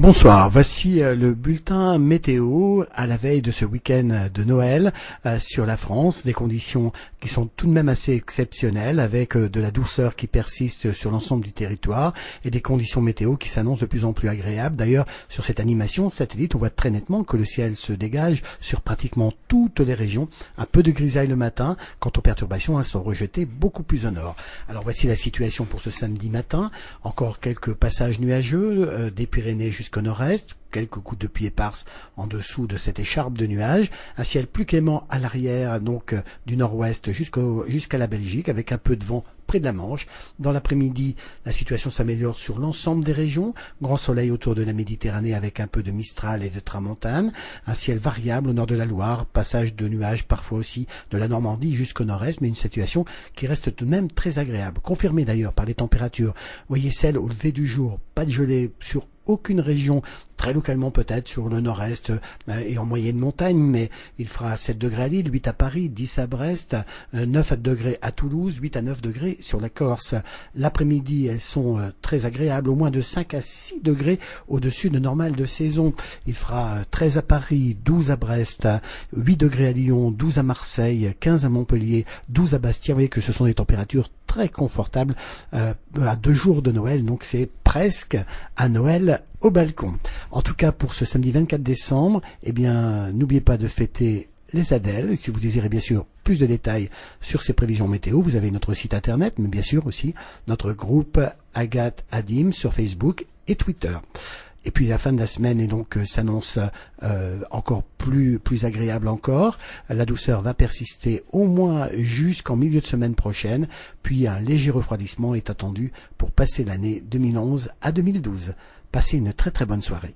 Bonsoir, voici le bulletin météo à la veille de ce week-end de Noël sur la France, des conditions qui sont tout de même assez exceptionnelles avec de la douceur qui persiste sur l'ensemble du territoire et des conditions météo qui s'annoncent de plus en plus agréables. D'ailleurs, sur cette animation satellite, on voit très nettement que le ciel se dégage sur pratiquement toutes les régions. Un peu de grisaille le matin, quant aux perturbations, elles sont rejetées beaucoup plus au nord. Alors voici la situation pour ce samedi matin, encore quelques passages nuageux, des Pyrénées jusqu'au nord-est, quelques gouttes de pluie éparses en dessous de cette écharpe de nuages, un ciel plus clément à l'arrière, donc du nord-ouest jusqu'à la Belgique, avec un peu de vent près de la Manche. Dans l'après-midi, la situation s'améliore sur l'ensemble des régions, grand soleil autour de la Méditerranée avec un peu de Mistral et de Tramontane, un ciel variable au nord de la Loire, passage de nuages parfois aussi de la Normandie jusqu'au nord-est, mais une situation qui reste tout de même très agréable, confirmée d'ailleurs par les températures. Voyez celle au lever du jour, pas de gelée sur aucune région, très localement peut-être sur le nord-est et en moyenne montagne, mais il fera 7 degrés à Lille, 8 à Paris, 10 à Brest, 9 degrés à Toulouse, 8 à 9 degrés sur la Corse. L'après-midi, elles sont très agréables, au moins de 5 à 6 degrés au-dessus de normal de saison. Il fera 13 à Paris, 12 à Brest, 8 degrés à Lyon, 12 à Marseille, 15 à Montpellier, 12 à Bastia. Vous voyez que ce sont des températures très confortables à 2 jours de Noël, donc c'est presque à Noël au balcon. En tout cas, pour ce samedi 24 décembre, eh bien, n'oubliez pas de fêter les Adèles. Si vous désirez bien sûr plus de détails sur ces prévisions météo, vous avez notre site internet, mais bien sûr aussi notre groupe Agathe Adim sur Facebook et Twitter. Et puis la fin de la semaine et donc s'annonce encore plus agréable encore. La douceur va persister au moins jusqu'en milieu de semaine prochaine, puis un léger refroidissement est attendu pour passer l'année 2011 à 2012. Passez une très très bonne soirée.